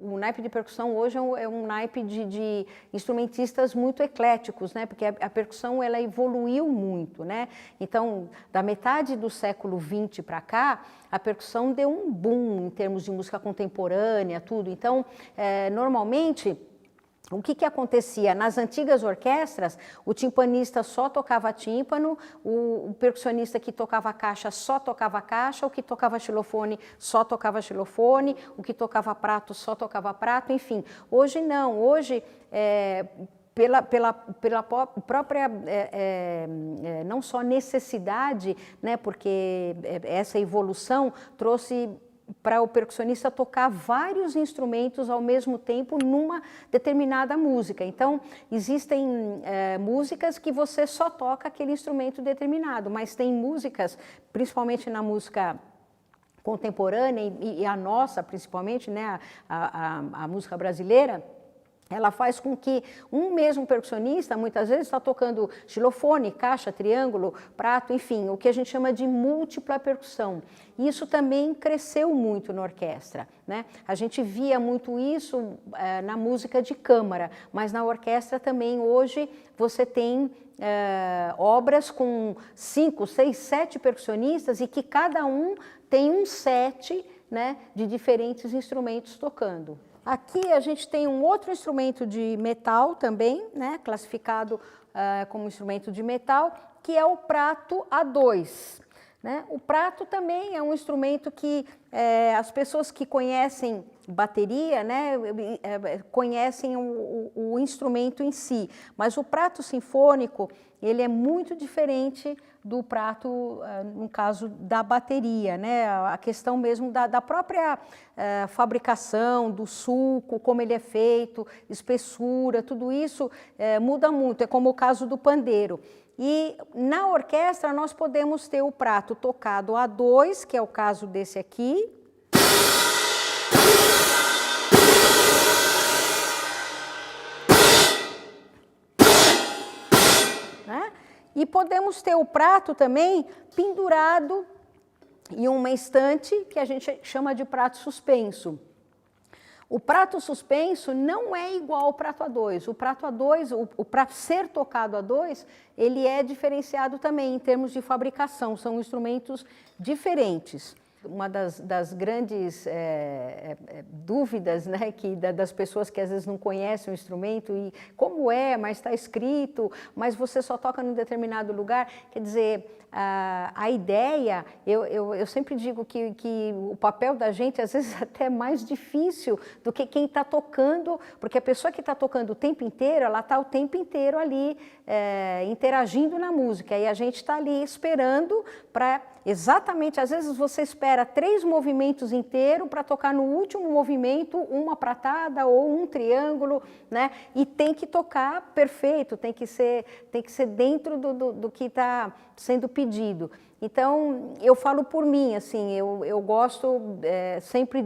O naipe de percussão hoje é um naipe de instrumentistas muito ecléticos, né? Porque a percussão ela evoluiu muito, né? Então, da metade do século XX para cá, a percussão deu um boom em termos de música contemporânea, tudo. Então, normalmente, o que acontecia? Nas antigas orquestras, o timpanista só tocava tímpano, o percussionista que tocava caixa só tocava caixa, o que tocava xilofone só tocava xilofone, o que tocava prato só tocava prato, enfim. Hoje não, hoje pela própria, não só necessidade, né, porque essa evolução trouxe para o percussionista tocar vários instrumentos ao mesmo tempo numa determinada música. Então, existem músicas que você só toca aquele instrumento determinado, mas tem músicas, principalmente na música contemporânea e a nossa, principalmente, né, a música brasileira, ela faz com que um mesmo percussionista, muitas vezes, está tocando xilofone, caixa, triângulo, prato, enfim, o que a gente chama de múltipla percussão. Isso também cresceu muito na orquestra, né? A gente via muito isso na música de câmara, mas na orquestra também hoje você tem obras com 5, 6, 7 percussionistas e que cada um tem um set, né, de diferentes instrumentos tocando. Aqui a gente tem um outro instrumento de metal também, né, classificado como instrumento de metal, que é o prato A2. Né? O prato também é um instrumento que as pessoas que conhecem bateria, né, conhecem o instrumento em si, mas o prato sinfônico ele é muito diferente do prato, no caso da bateria, né? A questão mesmo da própria fabricação, do sulco, como ele é feito, espessura, tudo isso muda muito, é como o caso do pandeiro. E na orquestra nós podemos ter o prato tocado A2, que é o caso desse aqui. Né? E podemos ter o prato também pendurado em uma estante que a gente chama de prato suspenso. O prato suspenso não é igual ao prato A2. O prato A2, o prato ser tocado A2, ele é diferenciado também em termos de fabricação, são instrumentos diferentes. Uma das grandes dúvidas, né, das pessoas que às vezes não conhecem o instrumento e como mas está escrito, mas você só toca num determinado lugar, quer dizer, a ideia, eu sempre digo que o papel da gente às vezes até é mais difícil do que quem está tocando, porque a pessoa que está tocando o tempo inteiro, ela está o tempo inteiro ali interagindo na música e a gente está ali esperando para exatamente, às vezes você espera 3 movimentos inteiros para tocar no último movimento uma pratada ou um triângulo, né? E tem que tocar perfeito, tem que ser dentro do que está sendo pedido. Então, eu falo por mim, assim, eu gosto sempre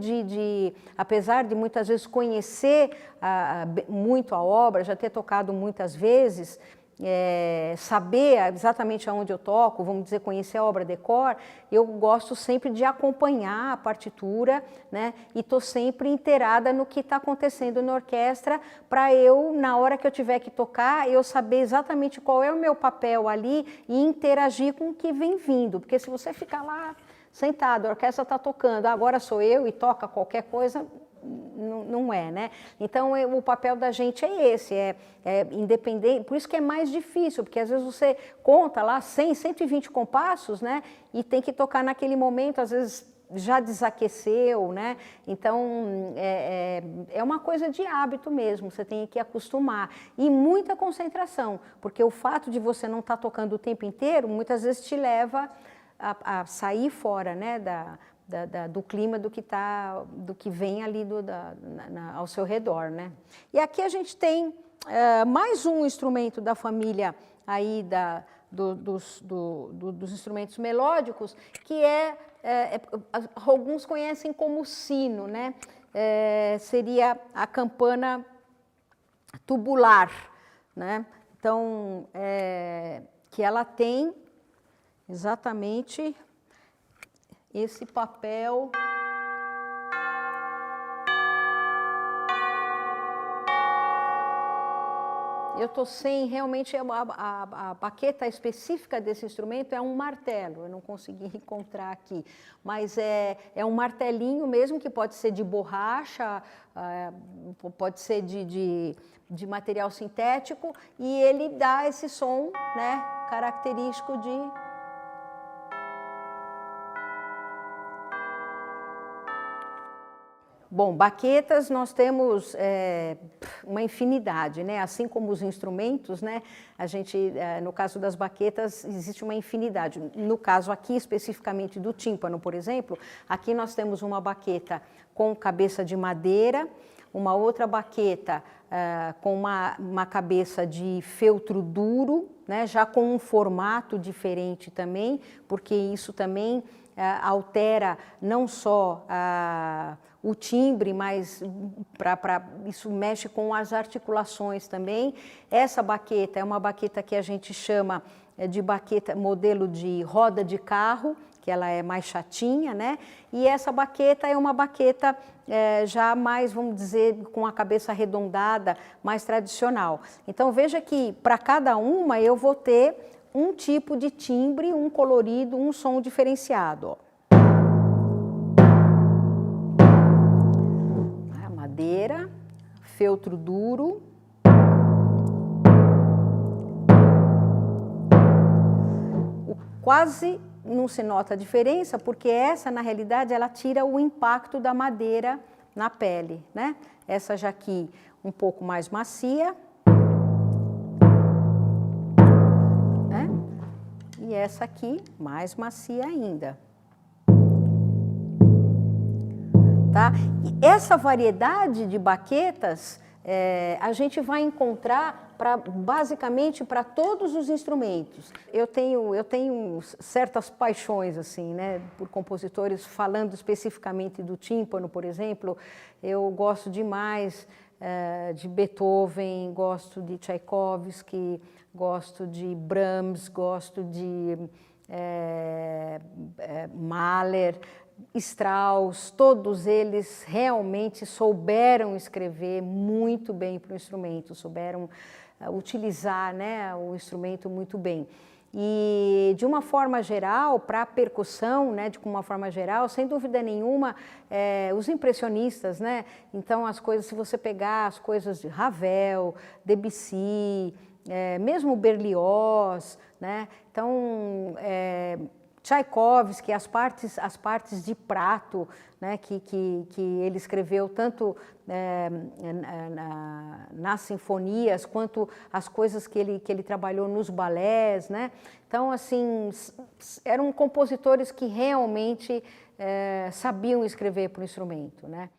apesar de muitas vezes conhecer muito a obra, já ter tocado muitas vezes, saber exatamente aonde eu toco, vamos dizer, conhecer a obra de cor, eu gosto sempre de acompanhar a partitura, né, e estou sempre inteirada no que está acontecendo na orquestra, para eu, na hora que eu tiver que tocar, eu saber exatamente qual é o meu papel ali e interagir com o que vem vindo, porque se você ficar lá sentado, a orquestra está tocando, agora sou eu e toca qualquer coisa, não é, né? Então, o papel da gente é esse, independente, por isso que é mais difícil, porque às vezes você conta lá 100, 120 compassos, né? E tem que tocar naquele momento, às vezes já desaqueceu, né? Então, é uma coisa de hábito mesmo, você tem que acostumar. E muita concentração, porque o fato de você não estar tocando o tempo inteiro, muitas vezes te leva a sair fora, né? Do clima do que vem ali ao seu redor, né? E aqui a gente tem mais um instrumento da família aí dos instrumentos melódicos, que alguns conhecem como sino, né? Seria a campana tubular, né? Então, que ela tem exatamente esse papel Eu estou sem, realmente, a baqueta específica desse instrumento é um martelo, eu não consegui encontrar aqui, mas é um martelinho mesmo, que pode ser de borracha, pode ser de material sintético, e ele dá esse som, né, característico de... Bom, baquetas nós temos uma infinidade, né? Assim como os instrumentos, né? A gente, no caso das baquetas, existe uma infinidade. No caso aqui, especificamente do tímpano, por exemplo, aqui nós temos uma baqueta com cabeça de madeira, uma outra baqueta com uma cabeça de feltro duro, né? Já com um formato diferente também, porque isso também altera não só o timbre, mas isso mexe com as articulações também. Essa baqueta é uma baqueta que a gente chama de baqueta modelo de roda de carro, que ela é mais chatinha, né? E essa baqueta é uma baqueta já mais, vamos dizer, com a cabeça arredondada, mais tradicional. Então veja que para cada uma eu vou ter um tipo de timbre, um colorido, um som diferenciado, ó. Madeira, feltro duro. Quase não se nota a diferença, porque essa, na realidade, ela tira o impacto da madeira na pele, né? Essa já aqui um pouco mais macia, né? E essa aqui mais macia ainda. Tá? E essa variedade de baquetas a gente vai encontrar basicamente para todos os instrumentos. Eu tenho certas paixões assim, né, por compositores, falando especificamente do tímpano, por exemplo. Eu gosto demais de Beethoven, gosto de Tchaikovsky, gosto de Brahms, gosto de Mahler, Strauss. Todos eles realmente souberam escrever muito bem para o instrumento, souberam utilizar, né, o instrumento muito bem. E de uma forma geral, para a percussão, né, de uma forma geral, sem dúvida nenhuma, os impressionistas, né, então as coisas, se você pegar as coisas de Ravel, Debussy, mesmo Berlioz, né, então Tchaikovsky, as partes de prato, né, que ele escreveu tanto nas sinfonias quanto as coisas que ele trabalhou nos balés, né? Então, assim, eram compositores que realmente sabiam escrever para o instrumento, né?